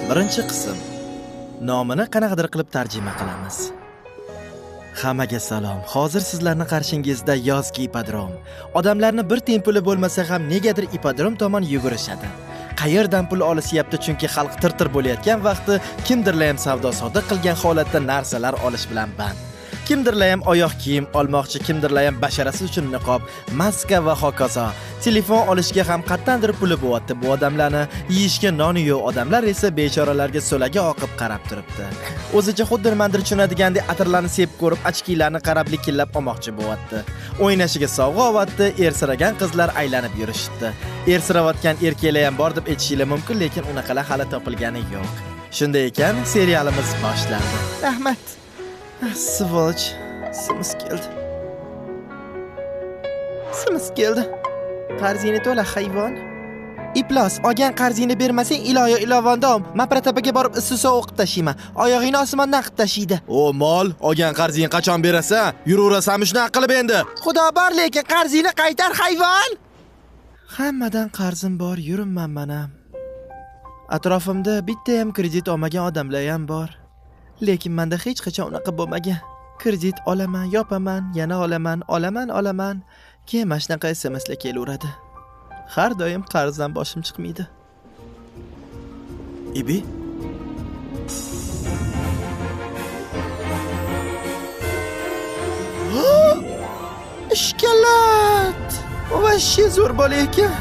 Birinchi qism. Nomini qanaqadir qilib tarjima qilamiz. Hammaga salom. Hozir sizlarning qarshingizda yozgi ipodrom. Odamlarni bir tempuli bo'lmasa ham negadir ipodrom tomon yugurishadi. Qayerdan pul olishyapti, chunki xalq tir-tir bo'layotgan vaqti kimdirlar ham savdo-soda qilgan holatda narsalar olish bilan band. Kimdirlar ham oyoq kiyim olmoqchi, kimdirlar ham basharasi uchun niqob, maska va hokazo. Telefon olishga ham qattandir puli bo'lyapti. Bu odamlarni yeyishga noni yo'q, odamlar esa bechoralarga so'laga oqib qarab turibdi. O'zicha xuddi nimadir tushunadigandek atirlarni sep ko'rib, ochkilarni qarab likillab olmoqchi bo'lyapti. O'ynashiga sovg'a olyapti, ersiragan qizlar aylanib yurishibdi. Ersirayotgan erkaklar ham bor deb aytishingiz mumkin, lekin unaqalar hali topilgani yo'q. Shunday ekan, serialimiz boshlandi. Rahmat. Svoloch, simiz keldi. Qarzingni to'la hayvon. Iplos, olgan qarzingni bermasang iloyo ilovondom. Mapratabaga borib issiq o'qib tashiyman. Oyog'ingni osmondan qilib tashiydi. O mol, olgan qarzingni qachon berasan? Yuraverasan shunaqa qilib endi. Xudo bor, lekin qarzingni qaytar hayvon. Hammadan qarzim bor, yuribman mana. Atrofimda bitta ham kredit olmagan odamlar ham bor. Lekin menda hech qachon unaqa bo'lmagan. Kredit olaman, yopaman, yana olaman. Keyin mana shunaqa SMSlar kelaveradi. Har doim qarzdan boshim chiqmaydi. Ibi? Ishkalat! Vashshi zo'r bola ekan.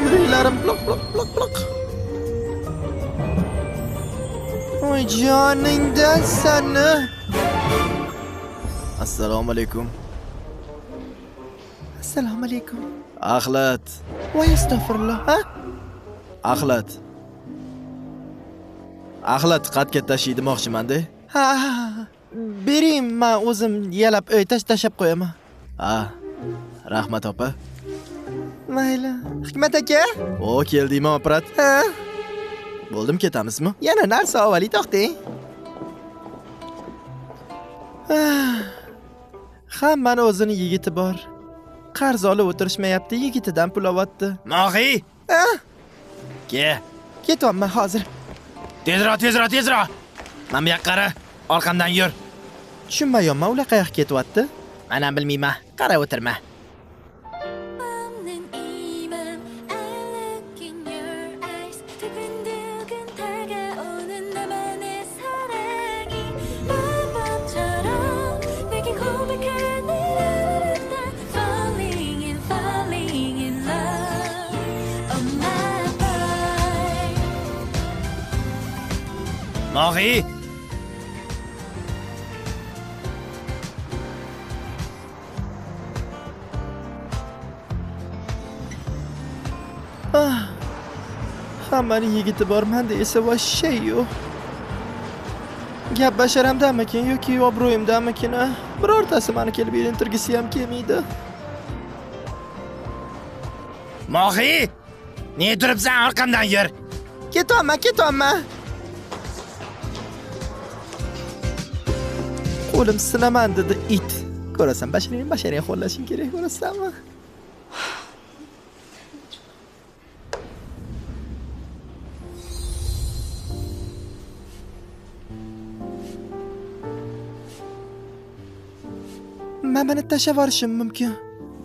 Yuraklarim bloq. Oy joningdan sani. Assalomu alaykum. Assalomu alaykum. Axlat. Voy astag'firulloh, ha? Axlat qatga tashiymoqchiman-da. Ha. Bering, men o'zim yalab tashlab qo'yaman. Ha. Rahmat opa. Mayli. Hikmat aka? O, keldingmi, apparat? Ha. Bo'ldim, ketamizmi? Yana narsa avvali to'xting. Hammaning o'zini yigiti bor. Qarz olib o'tirishmayapti, yigitidan pul olyapti. Mog'i? Ha? Ketyapman hozir. Tezroq. Mana bu yoqqa qara, orqamdan yur. Tushunmayapman, ular qayoqqa ketyapti? Men ham bilmayman. Qara o'tirma. Mog'i? Hammaning yigiti bor, menda esa vashshay yo'q. Gap basharamdanmikin yoki obro'yimdanmikin? Birortasi meni kelib ilintirgisi ham kelmaydi. Mog'i? Ne turibsan, orqamdan yur. Ketyapman. Qo'lim sinaman dedi it. Ko'rasan, basharang qo'llashing kerak, ko'rasanmi? Men buni tashlab yuborishim mumkin.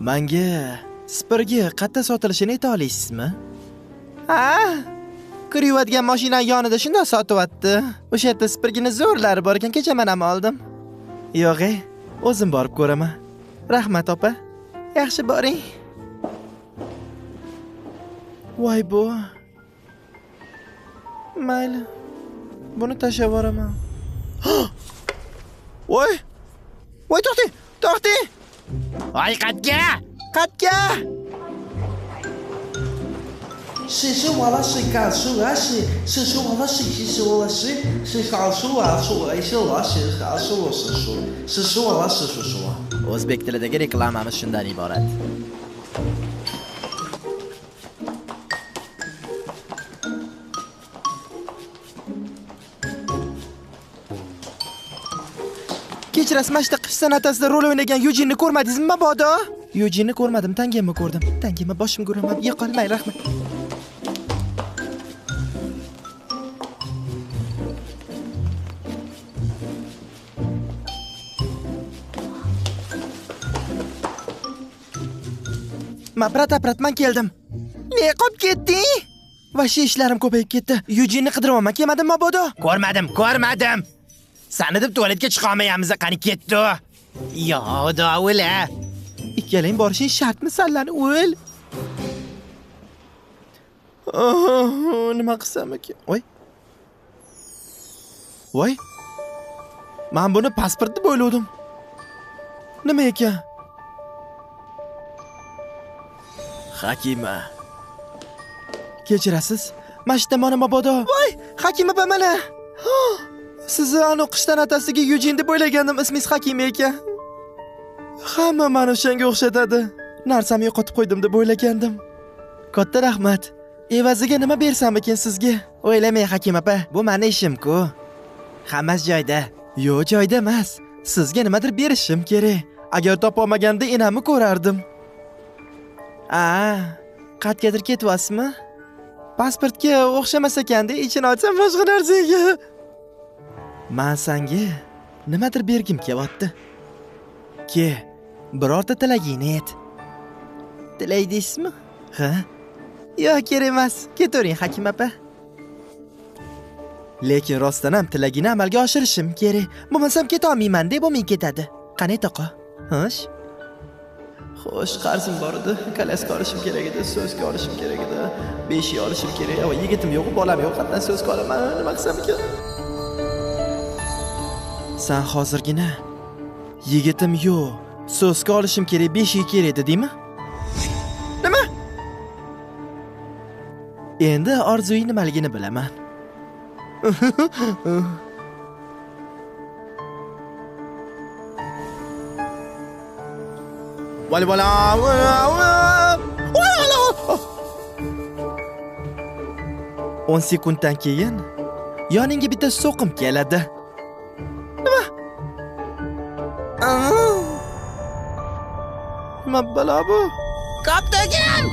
Menga spirgi qatta sotilishini ayta olasizmi? Ha? Kirayotgan mashina yonida shunday sotyapti. O'sha yerda spirgini zo'rlari bor ekan, kecha men ham oldim. Yo'q, o'zim borib ko'raman. Rahmat opa. Yaxshi boring. Voy bu. Mayli. Buni tashlab yuboraman. Voy, to'xting. Voy, qatga. 是我了是干树啊是我了是我了是好树啊树我是我是好树是我了是 O'zbek tilidagi reklamamiz shundan iborat. Kechirasiz, mashta qish sanatasida rol o'ynagan Yujinni ko'rmadingizmi mabodo? Yujinni ko'rmadim, Tangemni ko'rdim. Tangema boshimga uraman, yiqolmay rahmat. Maprat-apratman keldim. Ne qolib ketding? Vashi ishlarim ko'payib ketdi. Yujenni qidiryapman, kelmadimmi mabodo? Ko'rmadim. Sani deb tualetga chiqa olmayapmiz, qani ketdi. Yo, dovula. Ikkalang borishing shartmi sanlarni o'l? Nima qilsam ekan? Voy. Men buni pasport deb o'yladim. Nima ekan? Hakima. Kechirasiz? Mashina mana mabodo. Voy, Hakima mana. Sizni anu qishdan atasiga Yujen deb o'ylagandim, ismingiz Hakima ekan. Hamma meni o'shanga o'xshatadi. Narsam yo'qotib qo'ydim deb o'ylagandim. Katta rahmat. Evaziga nima bersam ekan sizga? O'ylamang Hakima opa, bu meni ishim-ku. Hammasi joyda. Yo'q, joyda emas. Sizga nimadir berishim kerak. Agar topa olmaganda enamni ko'rardim. Qayergadir ketyapsizmi? Pasportga o'xshamas ekanda, ichini ochsam boshqa narsaga. Men senga nimadir bergim kelyapti. Ke, birorta tilagingni ayt. Tilaydingizmi? Ha? Yo'q, kerak emas. Ketavering Hakima opa. Lekin rostdan ham tilagini amalga oshirishim kerak. Bo'lmasam keta olmayman deb bo'lmay ketadi. Qani toqa? Xo'sh. Xo'sh, qarzim bor edi. Kalaska olishim kerak edi, so'zga olishim kerak edi. 5 yil olishim kerak. Yigitim yo'q, bolam yo'q, qatdan so'zga olaman. Nima qilsam ekan? Sen hozirgina yigitim yo'q, so'zga olishim kerak, 5 yil kerak dedingmi? Nima? Endi orzuying nimaligini bilaman. Vali bola. 10 sekunddan keyin yoningga bitta so'qim keladi. Nima? Nima balo bu? Kaptagan!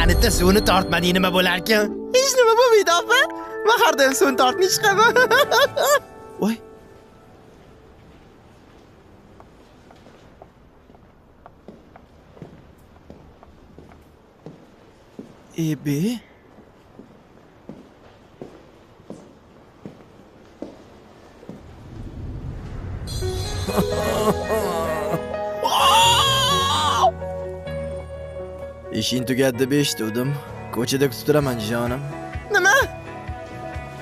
Anita suvni tortmading nima bo'larkan? Hech nima bo'lmaydi, opa. Men har doim suvni tortmay chiqaman. Voy. Ebe? İşin tugadi deb eshitdim. Ko'chada kutib turaman jonim. Nima?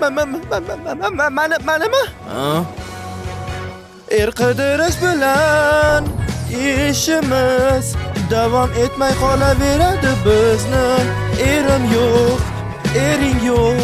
Manimi? Qidirish bilan ishimiz davom etmay qolaveradi bizni. Erim yo'q, ering yo'q.